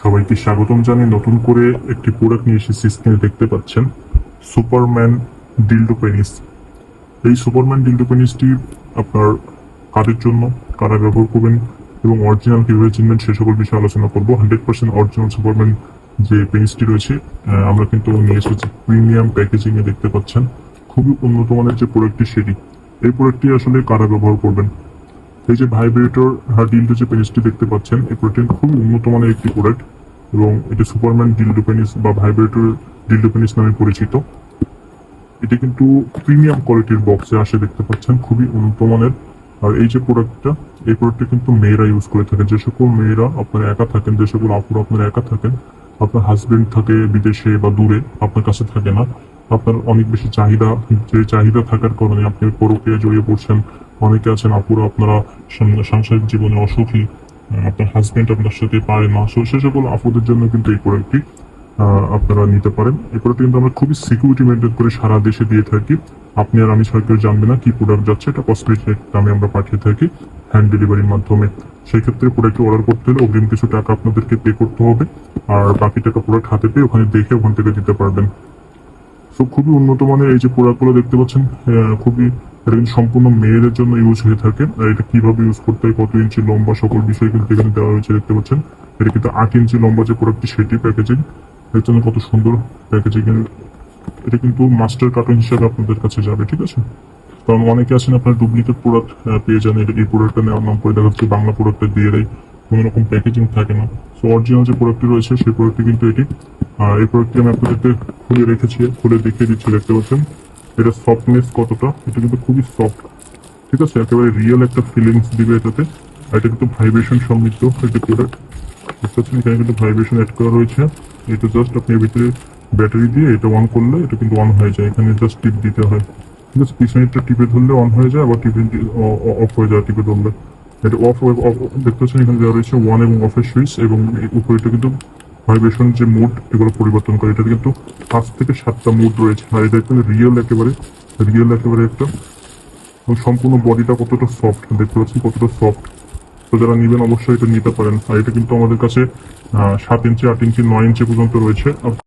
সবাইকে স্বাগতম জানিয়ে নতুন করে একটি প্রোডাক্ট নিয়ে এসেছি। স্ক্রিনে দেখতে পাচ্ছেন সুপারম্যান ডিল্ডো পেনিস। এই সুপারম্যান ডিল্ডো পেনিসটি আপনার কাদের জন্য, কারা ব্যবহার করবেন এবং অরিজিনাল কিভাবে চিনবেন সে সকল বিষয়ে আলোচনা করবো। 100% অরিজিনাল সুপারম্যান যে পেনিসটি রয়েছে আমরা কিন্তু নিয়ে এসেছি প্রিমিয়াম প্যাকেজিং এ। দেখতে পাচ্ছেন খুবই উন্নত মানের যে প্রোডাক্টটি সেটি। এই প্রোডাক্টটি আসলে কারা ব্যবহার করবেন। এই যে ভাইব্রেটর ডিল্ডো যে পেনিসটি দেখতে পাচ্ছেন, এই প্রোডাক্টটি খুবই উন্নত মানের একটি প্রোডাক্ট এবং এটি সুপারম্যান ডিল্ডো পেনিস বা ভাইব্রেটর ডিল্ডো পেনিস নামে পরিচিত। এটি কিন্তু প্রিমিয়াম কোয়ালিটির বক্সে আসে, দেখতে পাচ্ছেন খুবই উন্নত মানের। আর এই যে প্রোডাক্টটা, এই প্রোডাক্টটা কিন্তু মেয়েরা ইউজ করে থাকেন। যে সকল মেয়েরা আপনারা একা থাকেন, যে সকল আপুরা আপনারা একা থাকেন, আপনার হাজবেন্ড থাকে বিদেশে বা দূরে, আপনার কাছে থাকে না, আপনার অনেক বেশি চাহিদা, যে চাহিদা থাকার কারণে আপনি পরকীয়ায় জড়িয়ে পড়ছেন। অনেকে আছেন আপুরা আপনারা সাংসারিক জীবনে অসুখী, আপনার হাজবেন্ড আপনার সাথে পারে না, সে সকল আপুদের জন্য কিন্তু এই প্রোডাক্টটি আপনারা নিতে পারেন। এই প্রোডাক্ট কিন্তু আমরা খুবই সিকিউরিটি মেনটেন করে সারা দেশে দিয়ে থাকি। আপনি আর আমি ছাড়া কেউ জানবে না কি প্রোডাক্ট যাচ্ছে। এটা কসমেটিক দামে আমরা পাঠিয়ে থাকি হ্যান্ড ডেলিভারির মাধ্যমে। সেই ক্ষেত্রে প্রোডাক্টটি অর্ডার করতে হলে অগ্রিম কিছু টাকা আপনাদেরকে পে করতে হবে, আর বাকি টাকা প্রোডাক্ট হাতে পেয়ে ওখানে দেখে ওখান থেকে দিতে পারবেন। তো খুবই উন্নত মানের এই যে প্রোডাক্টগুলো দেখতে পাচ্ছেন, খুবই এটা কিন্তু সম্পূর্ণ মেয়েদের জন্য ইউজ হয়ে থাকে। আর এটা কিভাবে ইউজ করতে হয়, কত ইঞ্চি লম্বা, সকল বিষয় কিন্তু এখানে দেওয়া হয়েছে। দেখতে পাচ্ছেন এটা কিন্তু 8 ইঞ্চি লম্বা যে প্রোডাক্টটি সেটি প্যাকেজিং। এর জন্য কত সুন্দর প্যাকেজিং। এটা কিন্তু মাস্টার কার্টুন হিসেবে আপনাদের কাছে যাবে, ঠিক আছে। কারণ অনেকে আছেন আপনার ডুপ্লিকেট প্রোডাক্ট পেয়ে যান, এই প্রোডাক্টটা নেওয়ার নাম করে দেখা যাচ্ছে বাংলা প্রোডাক্টটা দিয়ে দেয়, কোনো রকম প্যাকেজিং থাকে না। সো অরিজিনাল যে প্রোডাক্টটি রয়েছে সেই প্রোডাক্টটি কিন্তু এটি। আর এই প্রোডাক্টটি আমি আপনাদেরকে খুলে রেখেছি, খুলে দেখিয়ে দিচ্ছি। দেখতে পাচ্ছেন এটা সফটনেস কতটা, এটা কিন্তু খুবই সফট, ঠিক আছে। একেবারে রিয়েল একটা ফিলিংস দিবে এটাতে। আর এটা কিন্তু ভাইব্রেশন সমৃদ্ধ একটি প্রোডাক্ট। দেখতে পাচ্ছেন এখানে কিন্তু ভাইব্রেশন অ্যাড করা রয়েছে। এটা জাস্ট আপনি এর ভিতরে ব্যাটারি দিয়ে এটা অন করলে এটা কিন্তু অন হয়ে যায়। এখানে জাস্ট টিপ দিতে হয়, ঠিক আছে। পিছনেরটা টিপে ধরলে অন হয়ে যায়, আবার টিপে অফ হয়ে যায় টিপে ধরলে। এটা অফ দেখতে পাচ্ছেন এখানে দেওয়া রয়েছে অন এবং অফের সুইচ, এবং উপরেটা কিন্তু ভাইব্রেশন যে মুড এগুলো পরিবর্তন করে। এটাতে কিন্তু 5 থেকে 7টা মুড রয়েছে। আর এটা কিন্তু রিয়েল একেবারে একটা, সম্পূর্ণ বডিটা কতটা সফট দেখতে পাচ্ছেন, কতটা সফট। তো যারা নিবেন অবশ্যই এটা নিতে পারেন। আর এটা কিন্তু আমাদের কাছে 7 ইঞ্চি, 8 ইঞ্চি, 9 ইঞ্চি পর্যন্ত রয়েছে।